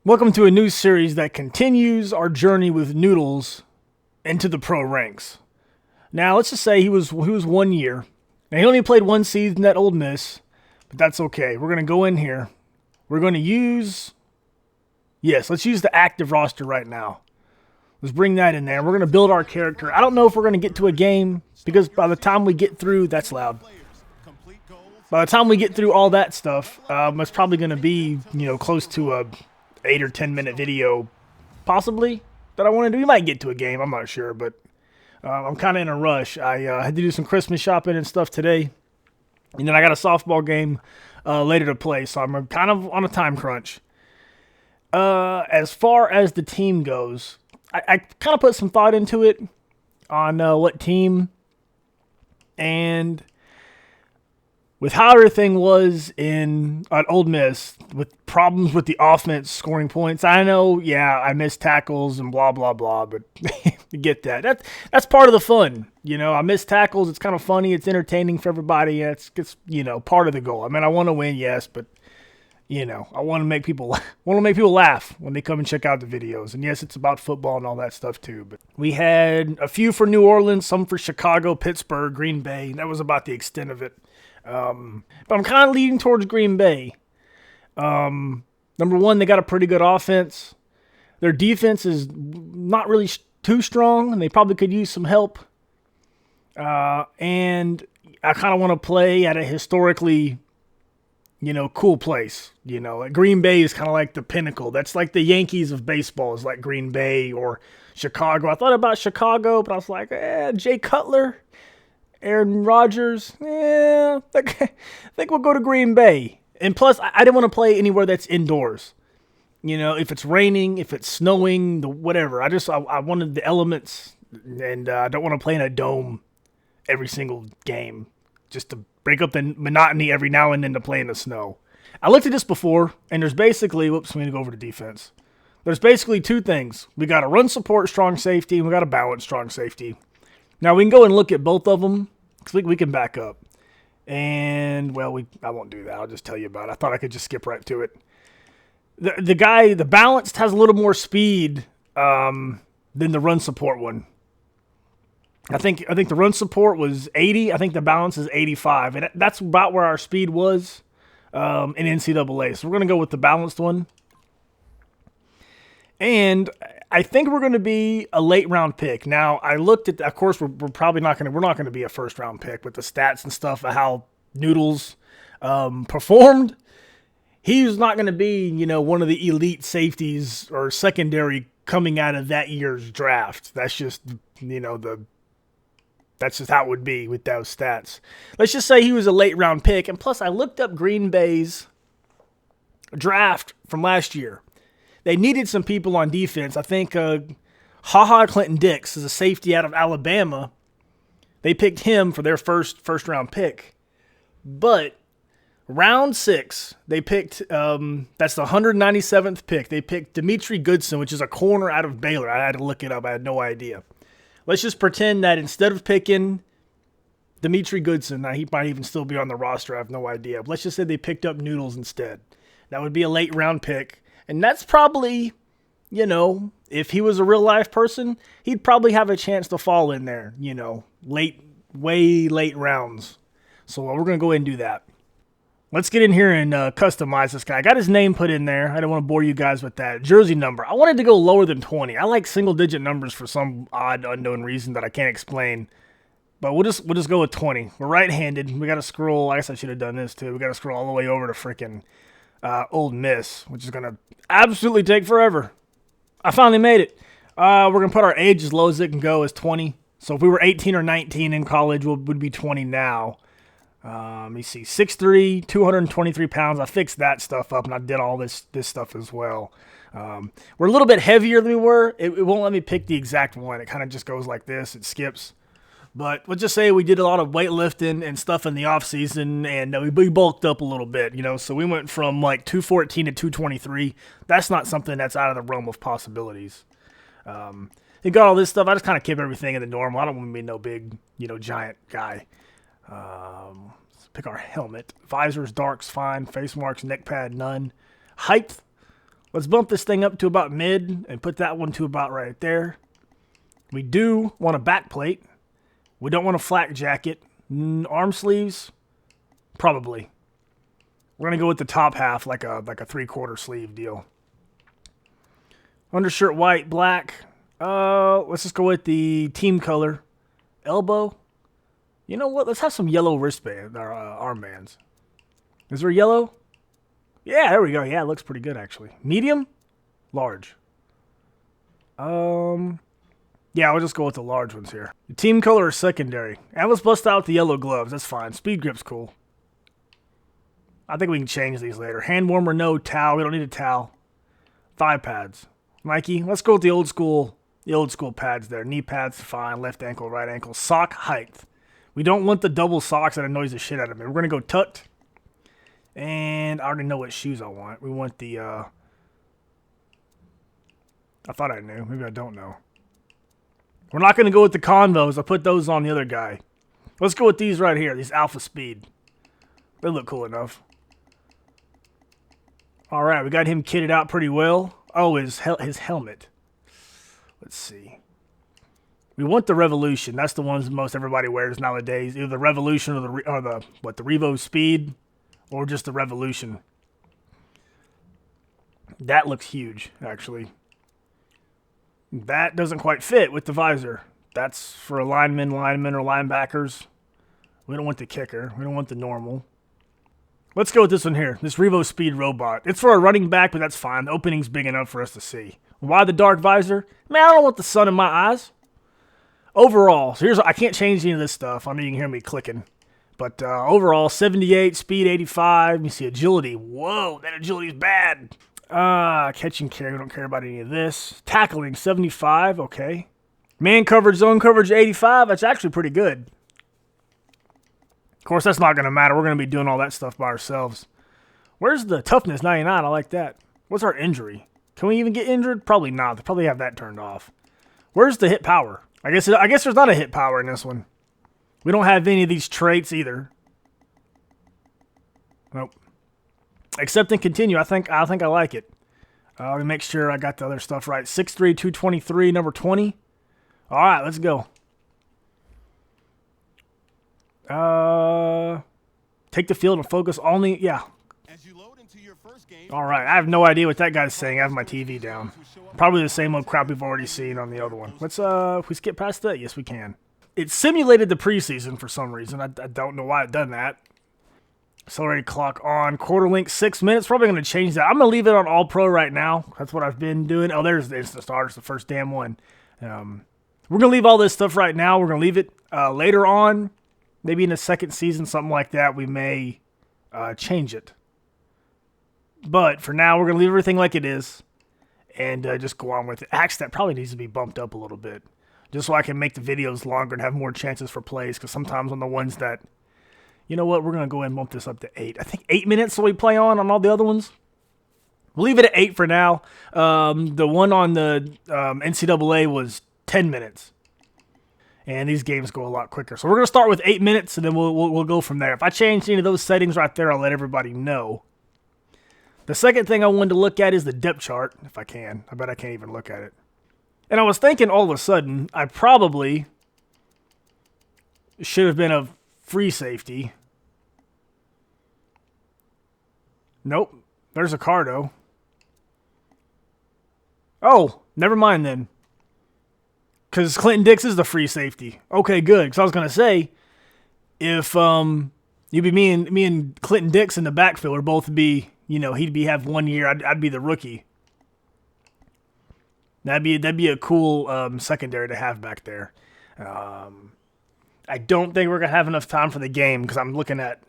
Welcome to a new series that continues our journey with Noodles into the pro ranks. Now, let's just say he was 1 year. Now, he only played one season at Ole Miss, but that's okay. We're going to go in here. We're going to let's use the active roster right now. Let's bring that in there. We're going to build our character. I don't know if we're going to get to a game because by the time we get through, that's loud. By the time we get through all that stuff, it's probably going to be, close to a 8 or 10 minute video, possibly, that I want to do. We might get to a game, I'm not sure, but I'm kind of in a rush. I had to do some Christmas shopping and stuff today, and then I got a softball game later to play, so I'm kind of on a time crunch. As far as the team goes, I kind of put some thought into it on what team, and with how everything was at Ole Miss, with problems with the offense scoring points, I know, I missed tackles and blah, blah, blah, but you get that. That's part of the fun. I miss tackles. It's kind of funny. It's entertaining for everybody. It's part of the goal. I mean, I want to win, yes, but, I want to make people laugh when they come and check out the videos. And, yes, it's about football and all that stuff, too. But we had a few for New Orleans, some for Chicago, Pittsburgh, Green Bay. That was about the extent of it. But I'm kind of leaning towards Green Bay. Number one, they got a pretty good offense. Their defense is not really too strong, and they probably could use some help. And I kind of want to play at a historically, cool place. Green Bay is kind of like the pinnacle. That's like the Yankees of baseball is like Green Bay or Chicago. I thought about Chicago, but I was like, Jay Cutler, Aaron Rodgers, I think we'll go to Green Bay. And plus, I didn't want to play anywhere that's indoors. If it's raining, if it's snowing, whatever. I wanted the elements, and I don't want to play in a dome every single game just to break up the monotony every now and then to play in the snow. I looked at this before, and there's basically, I'm going to go over to defense. There's basically two things. We got a run support strong safety, and we got a balance strong safety. Now, we can go and look at both of them, because we can back up. And, I won't do that. I'll just tell you about it. I thought I could just skip right to it. The balanced has a little more speed than the run support one. I think the run support was 80. I think the balance is 85. And that's about where our speed was in NCAA. So we're going to go with the balanced one. And I think we're going to be a late round pick. Now, I looked at, of course, we're probably not going to be a first round pick with the stats and stuff of how Noodles performed. He's not going to be, one of the elite safeties or secondary coming out of that year's draft. That's just, that's just how it would be with those stats. Let's just say he was a late round pick. And plus, I looked up Green Bay's draft from last year. They needed some people on defense. I think Clinton Dix is a safety out of Alabama. They picked him for their first round pick. But round 6, they picked, that's the 197th pick. They picked Dimitri Goodson, which is a corner out of Baylor. I had to look it up. I had no idea. Let's just pretend that instead of picking Dimitri Goodson, now he might even still be on the roster. I have no idea. But let's just say they picked up Noodles instead. That would be a late round pick. And that's probably, if he was a real life person, he'd probably have a chance to fall in there, way late rounds. So we're going to go ahead and do that. Let's get in here and customize this guy. I got his name put in there. I don't want to bore you guys with that. Jersey number. I wanted to go lower than 20. I like single digit numbers for some odd unknown reason that I can't explain. But we'll just go with 20. We're right-handed. We got to scroll. I guess I should have done this too. We got to scroll all the way over to freaking Ole Miss, which is going to absolutely take forever. I finally made it. We're going to put our age as low as it can go as 20. So if we were 18 or 19 in college, would be 20 now. Let me see. 6'3", 223 pounds. I fixed that stuff up, and I did all this stuff as well. We're a little bit heavier than we were. It won't let me pick the exact one. It kind of just goes like this. It skips. But let's just say we did a lot of weightlifting and stuff in the off season, and we bulked up a little bit, So we went from like 214 to 223. That's not something that's out of the realm of possibilities. He got all this stuff. I just kind of keep everything in the normal. I don't want to be no big, giant guy. Let's pick our helmet. Visors, darks, fine. Face marks, neck pad, none. Height. Let's bump this thing up to about mid and put that one to about right there. We do want a back plate. We don't want a flak jacket. Arm sleeves? Probably. We're going to go with the top half, like a 3/4 sleeve deal. Undershirt white, black. Let's just go with the team color. Elbow. You know what? Let's have some yellow wristband, or armbands. Is there yellow? Yeah, there we go. Yeah, it looks pretty good, actually. Medium? Large. Yeah, we'll just go with the large ones here. The team color is secondary. And let's bust out the yellow gloves. That's fine. Speed grip's cool. I think we can change these later. Hand warmer, no. Towel. We don't need a towel. Thigh pads. Nike. Let's go with the old school pads there. Knee pads, fine. Left ankle, right ankle. Sock height. We don't want the double socks that annoys the shit out of me. We're going to go tucked. And I already know what shoes I want. We want the, I thought I knew. Maybe I don't know. We're not going to go with the Convos. I put those on the other guy. Let's go with these right here. These Alpha Speed. They look cool enough. All right, we got him kitted out pretty well. Oh, his helmet. Let's see. We want the Revolution. That's the ones most everybody wears nowadays. Either the Revolution or the Revo Speed, or just the Revolution. That looks huge, actually. That doesn't quite fit with the visor. That's for linemen, or linebackers. We don't want the kicker. We don't want the normal. Let's go with this one here. This Revo Speed Robot. It's for a running back, but that's fine. The opening's big enough for us to see. Why the dark visor? Man, I don't want the sun in my eyes. Overall, so I can't change any of this stuff. I know you can hear me clicking. But overall, 78, speed 85. You see agility. Whoa, that agility's bad. Catch and carry. We don't care about any of this. Tackling, 75. Okay. Man coverage, zone coverage, 85. That's actually pretty good. Of course, that's not going to matter. We're going to be doing all that stuff by ourselves. Where's the toughness, 99? I like that. What's our injury? Can we even get injured? Probably not. They probably have that turned off. Where's the hit power? I guess there's not a hit power in this one. We don't have any of these traits either. Nope. Accept and continue. I think I like it. Let me make sure I got the other stuff right. 6'3", 223, number 20. All right, let's go. Take the field and focus only. Yeah. All right. I have no idea what that guy's saying. I have my TV down. Probably the same old crap we've already seen on the other one. Let's if we skip past that, yes we can. It simulated the preseason for some reason. I don't know why it done that. Accelerated clock on. Quarter length, 6 minutes. Probably going to change that. I'm going to leave it on All Pro right now. That's what I've been doing. Oh, there's the instant starter. It's the first damn one. We're going to leave all this stuff right now. We're going to leave it later on. Maybe in the second season, something like that, we may change it. But for now, we're going to leave everything like it is and just go on with it. Actually, that probably needs to be bumped up a little bit just so I can make the videos longer and have more chances for plays, because sometimes on the ones that, you know what, we're going to go ahead and bump this up to 8. I think 8 minutes will we play on all the other ones. We'll leave it at 8 for now. The one on the NCAA was 10 minutes. And these games go a lot quicker. So we're going to start with 8 minutes, and then we'll go from there. If I change any of those settings right there, I'll let everybody know. The second thing I wanted to look at is the depth chart, if I can. I bet I can't even look at it. And I was thinking all of a sudden, I probably should have been a free safety. Nope. There's a Cardo. Oh, never mind then. Because Clinton Dix is the free safety. Okay, good. Because I was going to say, if you'd be me and Clinton Dix in the backfield would both be, he'd have 1 year. I'd be the rookie. That'd be a cool secondary to have back there. I don't think we're going to have enough time for the game because I'm looking at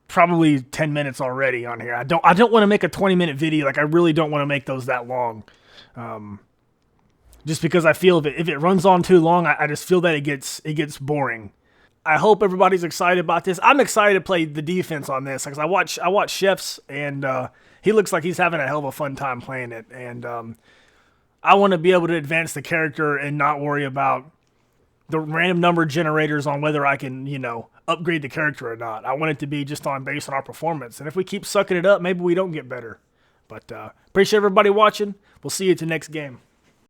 probably 10 minutes already on here. I don't want to make a 20-minute video. Like, I really don't want to make those that long. Just because I feel if it runs on too long, I just feel that it gets boring. I hope everybody's excited about this. I'm excited to play the defense on this because I watch Chefs, and he looks like he's having a hell of a fun time playing it. And I want to be able to advance the character and not worry about the random number generators on whether I can, upgrade the character or not. I want it to be just based on our performance. And if we keep sucking it up, maybe we don't get better. But appreciate everybody watching. We'll see you at the next game.